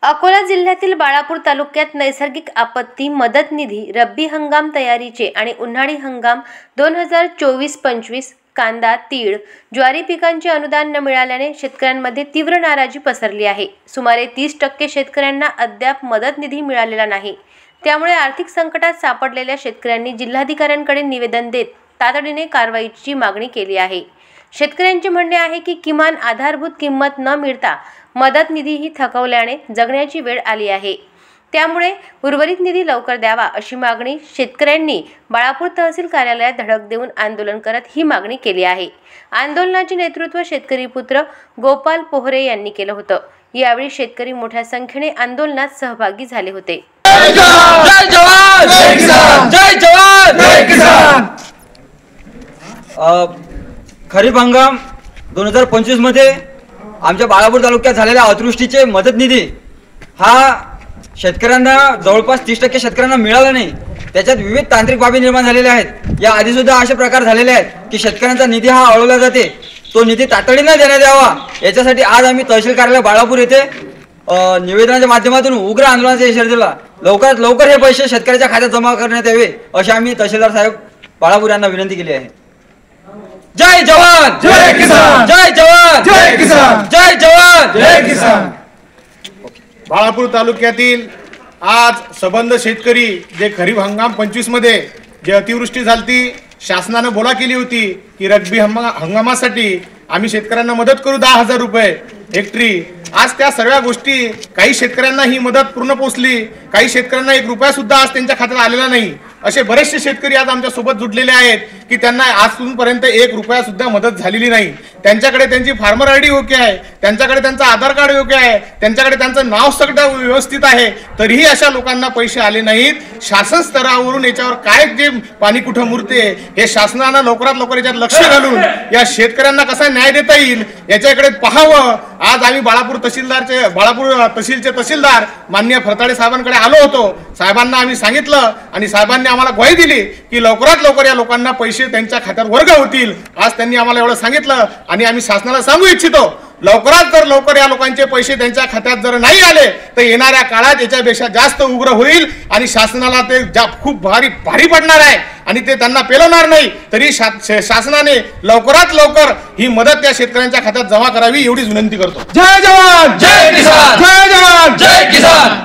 अकोला जिल्ह्यातील बाळापूर तालुक्यात नैसर्गिक आपत्ती मदत निधी रब्बी हंगाम तयारीचे आणि उन्हाळी हंगाम 2024-25 कांदा, तीळ, ज्वारी पिकांचे अनुदान न मिळाल्याने शेतकऱ्यांमध्ये तीव्र नाराजी पसरली आहे। सुमारे 30% शेतकऱ्यांना अद्याप मदत निधी मिळालेला नाही। त्यामुळे आर्थिक संकटात सापडलेल्या शेतकऱ्यांनी जिल्हाधिकाऱ्यांकडे निवेदन देत तातडीने कारवाईची मागणी केली आहे। शेतकऱ्यांचे म्हणणे आहे की किमान आधारभूत किंमत न मिळता मदत निधी ही थकवल्याने जगण्याची वेळ आली आहे। त्यामुळे उर्वरित निधी लवकर द्यावा अशी मागणी शेतकऱ्यांनी बाळापूर तहसील कार्यालयात धडक देऊन आंदोलन करत ही मागणी केली आहे। आंदोलनाचे नेतृत्व शेतकरी पुत्र गोपाल पोहरे यांनी केलं होतं। यावेळी शेतकरी मोठ्या संख्येने आंदोलनात सहभागी झाले होते। जय जवान जय किसान, जय जवान जय किसान। खरीप हंगाम 2025 मध्ये आमच्या बाळापूर तालुक्यात झालेल्या अतिवृष्टीचे मदत निधी हा शेतकऱ्यांना जवळपास 30% शेतकऱ्यांना मिळाला नाही। त्याच्यात विविध तांत्रिक बाबी निर्माण झालेल्या आहेत। या आधी सुद्धा असे प्रकार झालेले आहेत की शेतकऱ्यांचा निधी हा अडवला जाते, तो निधी तातडीने देण्यात यावा याच्यासाठी आज आम्ही तहसील कार्यालय बाळापूर येथे निवेदनाच्या माध्यमातून उग्र आंदोलनाचा इशारा दिला। लवकरात लवकर हे पैसे शेतकऱ्याच्या खात्यात जमा करण्यात यावे अशी आम्ही तहसीलदार साहेब बाळापूर यांना विनंती केली आहे। जय जवान जय किसान, जय जवान जय किसान, जय जवान जय किसान। बाळापूर तालुक्यातील आज सबंध शेतकरी जे खरीप हंगाम 25 मध्ये जे अतिवृष्टी झाली, शासनाने बोला केली होती की रब्बी हंगामासाठी आम्ही शेतकऱ्यांना मदत करू 10,000 रुपये हेक्टरी। आज त्या सर्व गोष्टी काही शेतकऱ्यांना ही मदत पूर्ण पोहोचली, काही शेतकऱ्यांना 1 रुपया सुद्धा आज त्यांच्या खात्यात आलेला नाही। असे बरेचसे शेतकरी आज आमच्या सोबत जुटलेले आहेत की त्यांना आजपर्यंत 1 रुपया सुद्धा मदत झालेली नाही। त्यांच्याकडे त्यांची फार्मर आयडी ओके आहे, त्यांच्याकडे त्यांचं आधार कार्ड ओके आहे, त्यांच्याकडे त्यांचं नाव सगळं व्यवस्थित आहे, तरीही अशा लोकांना पैसे आले नाहीत। शासन स्तरावरून याच्यावर काय जे पाणी कुठं मुरते हे शासनानं लवकरात लवकर याच्यात लक्ष घालून या शेतकऱ्यांना कसा न्याय देता येईल याच्याकडे पाहावं। आज आम्ही बाळापूर तहसीलचे तहसीलदार माननीय फरताडे साहेबांकडे आलो होतो। साहेबांना आम्ही सांगितलं आणि साहेबांनी आम्हाला ग्वाही दिली की लवकरात लवकर या लोकांना पैसे त्यांच्या खात्यात वर्ग होतील। आज त्यांनी आम्हाला एवढं सांगितलं आणि आम्ही शासनाला सांगू इच्छितो लवकरात जर लवकर या लोकांचे पैसे त्यांच्या खात्यात जर नाही आले तर येणाऱ्या काळात याच्यापेक्षा जास्त उग्र होईल आणि शासनाला ते खूप भारी पडणार आहे आणि ते त्यांना पेलवणार नाही। तरी शासनाने लवकरात लवकर ही मदत त्या शेतकऱ्यांच्या खात्यात जमा करावी एवढीच विनंती करतो। जय जवान जय किसान, जय जवान जय किसान।